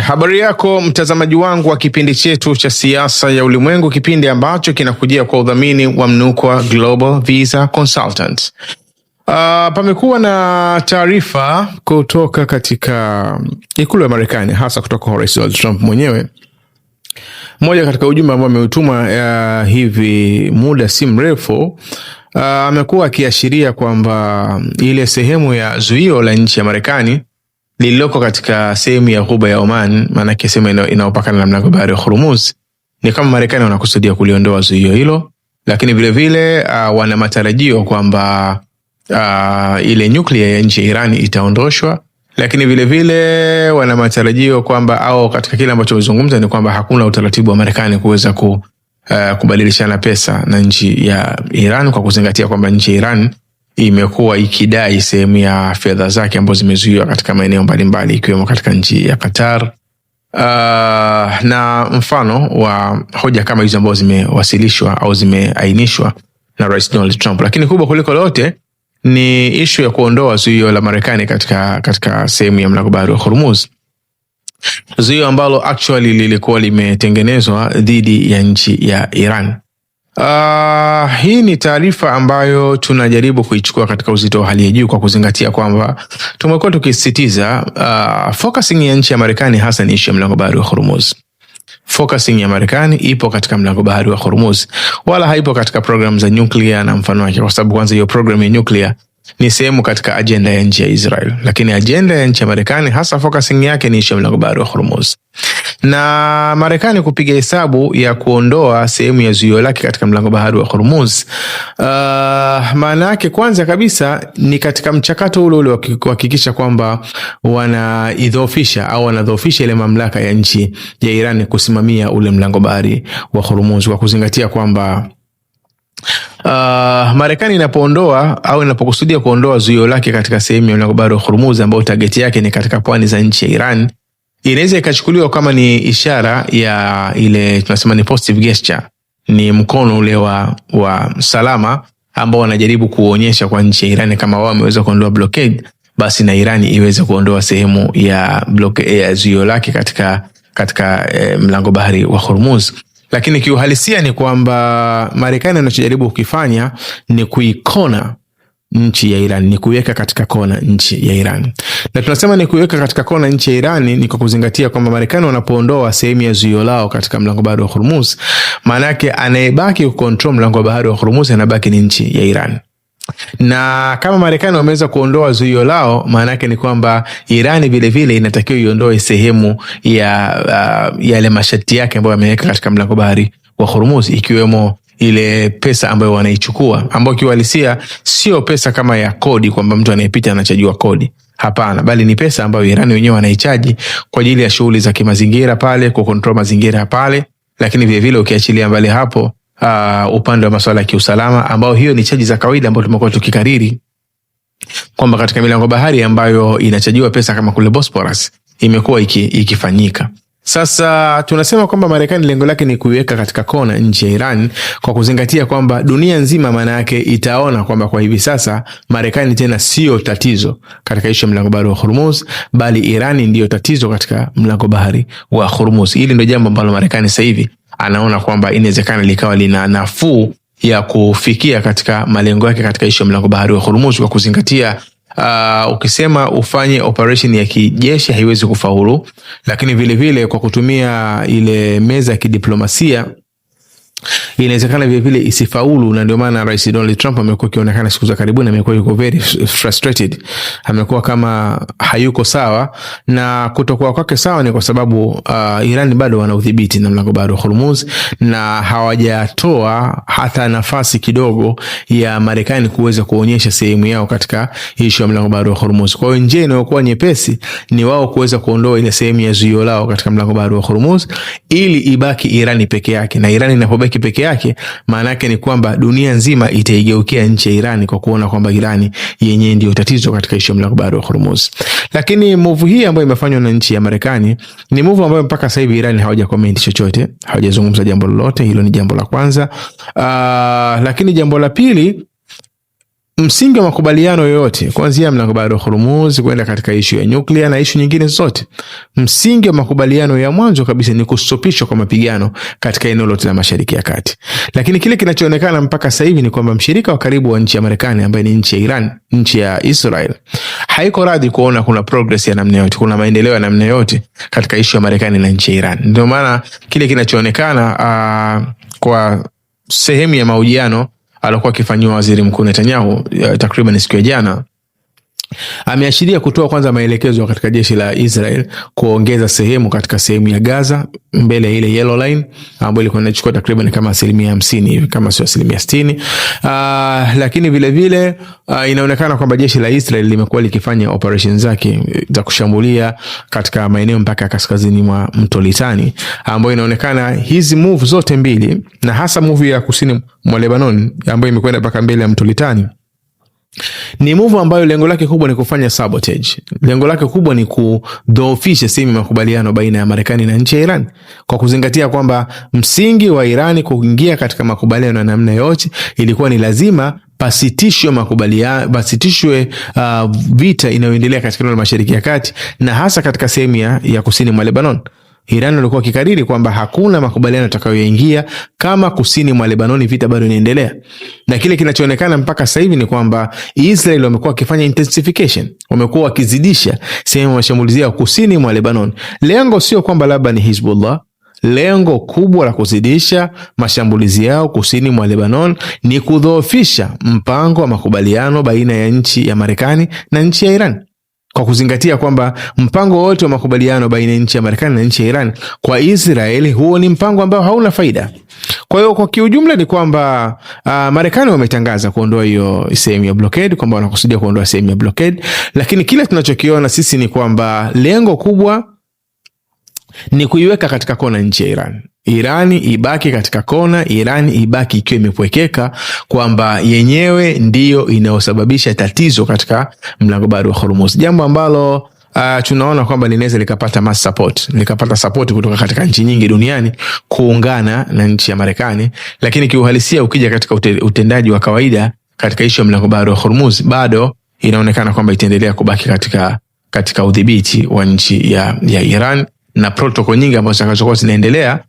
Habari yako mtazamaji wangu wa kipindi chetu cha siasa ya ulimwengu, kipindi ambacho kinakujia kwa udhamini wa Mnukwa Global Visa Consultants. Pamekuwa na taarifa kutoka katika ikulu ya Marekani, hasa kutoka kwa Rais Donald Trump mwenyewe. Moja katika ujumbe ambao ameutuma hivi muda si mrefu, amekuwa akiashiria kwamba ile sehemu ya zuio la nchi ya Marekani lililoko katika sehemu ya Ghuba ya Oman, maana yake sehemu inayopakana na mlango bahari wa Hormuz, ni kama Marekani wanakusudia kuliondoa zuio hilo, lakini vile vile wana matarajio kwamba ile nyuklia ya nchi ya Iran itaondoshwa, lakini vile vile wana matarajio kwamba au katika kile ambacho wazungumza ni kwamba hakuna utaratibu wa Marekani kuweza kubadilishana pesa na nchi ya Iran, kwa kuzingatia kwamba nchi ya Iran imekuwa ikidai sehemu ya fedha zake ambazo zimezuiwa katika maeneo mbalimbali ikiwemo katika nchi ya Qatar. Na mfano wa hoja kama hizo ambazo zimewasilishwa au zimeainishwa na Rais Donald Trump. Lakini kubwa kuliko lote ni issue ya kuondoa zuio la Marekani katika sehemu ya mlango bahari wa Hormuz. Zuio ambalo actually lilikuwa limetengenezwa dhidi ya nchi ya Iran. Hii ni taarifa ambayo tunajaribu kuichukua katika uzito wa hali ya juu, kwa kuzingatia kwamba tumekuwa tukisisitiza focusing ya nchi ya Marekani hasa ni issue ya mlango bahari wa Hormuz. Focusing ya Marekani ipo katika mlango bahari wa Hormuz, wala haipo katika program za nuclear na mfano wake, kwa sababu kwanza hiyo program ya nuclear ni sehemu katika agenda ya nchi ya Israel, lakini agenda ya nchi ya Marekani hasa focusing yake ni issue ya mlango bahari wa Hormuz. Na Marekani kupiga hesabu ya kuondoa sehemu ya zuio lake katika mlango bahari wa Hormuz, maana yake kwanza kabisa ni katika mchakato ule wa kuhakikisha kwamba wanaidhoofisha au wanadhoofisha ile mamlaka ya nchi ya Iran kusimamia ule mlango bahari wa Hormuz, kwa kuzingatia kwamba Marekani inapoondoa au inapokusudia kuondoa zuio lake katika sehemu ya mlango bahari wa Hormuz, ambao target yake ni katika pwani za nchi ya Iran, inaweza ikachukuliwa kama ni ishara ya ile tunasema ni positive gesture, ni mkono ule wa salama ambao wanajaribu kuonyesha kwa nchi ya Iran kama wao wameweza kuondoa blockade, basi na Iran iweze kuondoa sehemu ya blockade ya zuio lake katika mlango bahari wa Hormuz. Lakini kiuhalisia ni kwamba Marekani anachojaribu kukifanya ni kuikona nchi ya Iran, ni kuiweka katika kona nchi ya Iran. Na tunasema ni kuiweka katika kona nchi ya Iran ni kwa kuzingatia kwamba Marekani wanapoondoa sehemu ya zuio lao katika mlango bahari wa Hormuz, maana yake anayebaki kucontrol mlango wa bahari wa Hormuz anabaki ni nchi ya Iran. Na kama Marekani wameweza kuondoa zuio lao, maana yake ni kwamba Iran vile vile inatakiwa iondoe sehemu ya yale masharti yake ambayo yameweka katika mlango bahari wa Hormuz, ikiwemo ile pesa ambayo wanaichukua, ambayo kiuhalisia sio pesa kama ya kodi kwamba mtu anayepita anachajiwa kodi. Hapana, bali ni pesa ambayo Iran wenyewe wanaichaji kwa ajili ya shughuli za kimazingira pale, ku control mazingira pale. Lakini vile vile ukiachilia mbali hapo upande wa masuala ya kiusalama, ambao hiyo ni chaji za kawaida ambayo tumekuwa tukikariri kwamba katika milango bahari ambayo inachajiwa pesa kama kule Bosphorus imekuwa ikifanyika. Sasa tunasema kwamba Marekani lengo lake ni kuiweka katika kona nchi ya Iran, kwa kuzingatia kwamba dunia nzima maana yake itaona kwamba kwa hivi sasa Marekani tena sio tatizo katika issue ya mlango bahari wa Hormuz, bali Iran ndiyo tatizo katika mlango bahari wa Hormuz. Hili ndio jambo ambalo Marekani sasa hivi anaona kwamba inawezekana likawa lina nafuu ya kufikia katika malengo yake katika issue ya mlango bahari wa Hormuz, kwa kuzingatia ukisema ufanye operation ya kijeshi haiwezi kufaulu, lakini vile vile kwa kutumia ile meza ya kidiplomasia inawezekana vile vile isifaulu. Na ndio maana Rais Donald Trump amekuwa akionekana siku za karibuni amekuwa yuko very frustrated, amekuwa kama hayuko sawa, na kutokuwa kwake sawa ni kwa sababu Iran bado wana udhibiti na mlango bahari wa Hormuz, na hawajatoa hata nafasi kidogo ya Marekani kuweza kuonyesha sehemu yao katika issue ya mlango bahari wa Hormuz. Kwa hiyo njia inayokuwa nyepesi ni wao kuweza kuondoa ile sehemu ya zuio lao katika mlango bahari wa Hormuz ili ibaki Iran peke yake, na Iran inapobaki peke yake maana yake ni kwamba dunia nzima itaigeukia nchi ya Iran, kwa kuona kwamba Iran yenyewe ndio tatizo katika issue ya mlango bahari wa Hormuz. Lakini move hii ambayo imefanywa na nchi ya Marekani ni move ambayo mpaka sasa hivi Iran hawaja comment chochote, hawajazungumza jambo lolote. Hilo ni jambo la kwanza. Lakini jambo la pili msingi wa makubaliano yoyote, kuanzia mlango bahari wa Hormuz kwenda katika ishu ya nyuklia na ishu nyingine zote, msingi wa makubaliano ya mwanzo kabisa ni kustopishwa kwa mapigano katika eneo lote la Mashariki ya Kati. Lakini kile kinachoonekana mpaka sasa hivi ni kwamba mshirika wa karibu wa nchi ya Marekani ambaye ni nchi ya Iran, nchi ya Israel, haiko radhi kuona kuna progress ya namna yote, kuna maendeleo ya namna yote katika ishu ya Marekani na nchi ya Iran. Ndio maana kile kinachoonekana kwa sehemu ya mahojiano alikuwa akifanywa Waziri Mkuu Netanyahu takriban siku ya jana, ameashiria kutoa kwanza maelekezo katika jeshi la Israel kuongeza sehemu katika sehemu ya Gaza mbele ile yellow line ambayo ilikuwa inachukua takriban kama 50% hivi, kama sio 60%. Lakini vile vile inaonekana kwamba jeshi la Israel limekuwa likifanya operations zake za kushambulia katika maeneo mpaka kaskazini mwa mto Litani, ambayo inaonekana hizi move zote mbili, na hasa move ya kusini mwa Lebanon ambayo imekwenda mpaka mbele ya mto Litani, ni move ambayo lengo lake kubwa ni kufanya sabotage. Lengo lake kubwa ni kudhoofisha sehemu ya makubaliano baina ya Marekani na nchi ya Iran, kwa kuzingatia kwamba msingi wa Iran kuingia katika makubaliano na namna yote ilikuwa ni lazima pasitishwe makubaliano, pasitishwe vita inayoendelea katika eneo la Mashariki ya Kati na hasa katika sehemu ya kusini mwa Lebanon. Iran walikuwa kikariri kwamba hakuna makubaliano yatakayoingia kama kusini mwa Lebanon vita bado inaendelea. Na kile kinachoonekana mpaka sasa hivi ni kwamba Israel wamekuwa wakifanya intensification, wamekuwa wakizidisha sehemu ya mashambulizi yao kusini mwa Lebanon. Lengo sio kwamba labda ni Hezbollah, lengo kubwa la kuzidisha mashambulizi yao kusini mwa Lebanon ni kudhoofisha mpango wa makubaliano baina ya nchi ya Marekani na nchi ya Iran, kwa kuzingatia kwamba mpango wote wa makubaliano baina ya nchi ya Marekani na nchi ya Iran kwa Israeli huo ni mpango ambao hauna faida. Kwa hiyo kwa kiujumla ni kwamba Marekani wametangaza kuondoa hiyo sehemu ya blockade, kwamba wanakusudia kuondoa sehemu ya blockade, lakini kile tunachokiona sisi ni kwamba lengo kubwa ni kuiweka katika kona nchi ya Iran. Irani ibaki katika kona, Irani ibaki ikiwa imepwekeka kwamba yenyewe ndiyo inayosababisha tatizo katika mlango bahari wa Hormuz. Jambo ambalo tunaona kwamba linaweza likapata mass support, likapata support kutoka katika nchi nyingi duniani kuungana na nchi ya Marekani, lakini kiuhalisia ukija katika utendaji wa kawaida katika ishu ya mlango bahari wa Hormuz, bado inaonekana kwamba itaendelea kubaki katika udhibiti wa nchi ya Iran, na protocol nyingi ambazo zitakazokuwa zinaendelea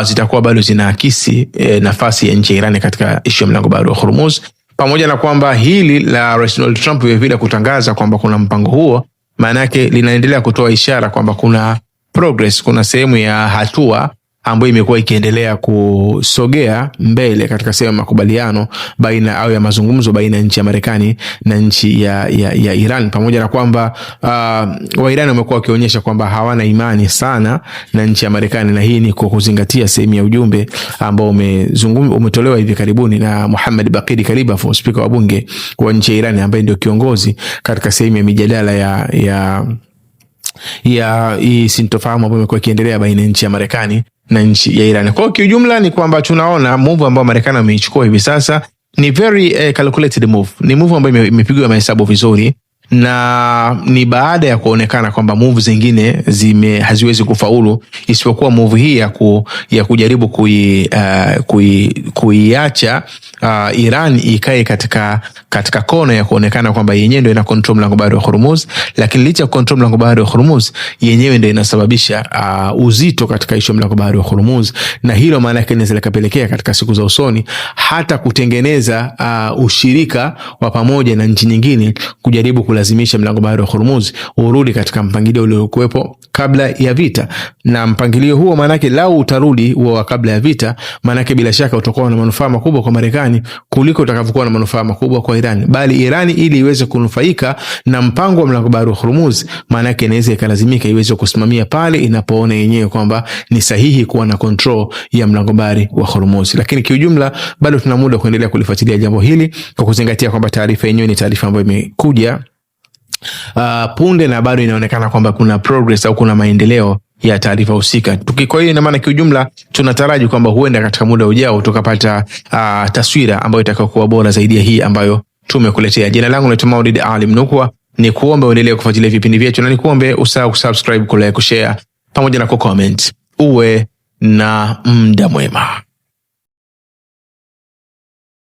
zitakuwa bado zinaakisi nafasi ya nchi ya Iran katika ishu ya mlango bahari wa Hormuz. Pamoja na kwamba hili la Rais Donald Trump vile kutangaza kwamba kuna mpango huo, maana yake linaendelea kutoa ishara kwamba kuna progress, kuna sehemu ya hatua ambayo imekuwa ikiendelea kusogea mbele katika sehemu ya makubaliano baina au ya mazungumzo baina ya nchi ya Marekani na nchi ya Iran. Pamoja na kwamba wa Iran wamekuwa wakionyesha kwamba hawana imani sana na nchi ya Marekani, na hii ni kwa kuzingatia sehemu ya ujumbe ambao umetolewa hivi karibuni na Muhammad Baqir Kalibaf, spika wa bunge wa nchi ya Iran ambaye ndio kiongozi katika sehemu ya mijadala ya sintofahamu ambayo imekuwa ikiendelea baina ya nchi ya Marekani na nchi ya Iran. Kwa kiujumla ni kwamba tunaona move ambayo Marekani ameichukua hivi sasa ni very calculated move. Ni move ambayo imepigwa mahesabu vizuri, na ni baada ya kuonekana kwamba move zingine haziwezi kufaulu isipokuwa move hii ya kujaribu kuiacha Iran ikae katika kona ya kuonekana kwamba yenyewe ndio ina control mlango bahari wa Hormuz, lakini licha ya control mlango bahari wa Hormuz yenyewe ndio inasababisha uzito katika ishu mlango bahari wa Hormuz, na hilo maana yake inaweza likapelekea katika siku za usoni hata kutengeneza ushirika wa pamoja na nchi nyingine kujaribu kulazimisha mlango bahari wa Hormuz urudi katika mpangilio uliokuwepo kabla ya vita. Na mpangilio huo maana yake lau utarudi huo kabla ya vita, maana yake bila shaka utakuwa na manufaa makubwa kwa Marekani kuliko utakavyokuwa na manufaa makubwa kwa Iran. Bali Iran ili iweze kunufaika na mpango wa mlango bahari wa Hormuz, maana yake inaweza ikalazimika iweze kusimamia pale inapoona yenyewe kwamba ni sahihi kuwa na control ya mlango bahari wa Hormuz. Lakini kiujumla bado tuna muda kuendelea kulifuatilia jambo hili, kwa kuzingatia kwamba taarifa yenyewe ni taarifa ambayo imekuja punde na bado inaonekana kwamba kuna progress au kuna maendeleo ya taarifa husika. Kwa hiyo ina maana kiujumla tunataraji kwamba huenda katika muda ujao tukapata taswira ambayo itakayokuwa bora zaidi ya hii ambayo tumekuletea. Jina langu ni Maulid Ali Mnukwa, ni kuombe uendelee kufuatilia vipindi vyetu, na ni kuombe usahau kusubscribe, kulike, kushare pamoja na kucomment. Uwe na muda mwema.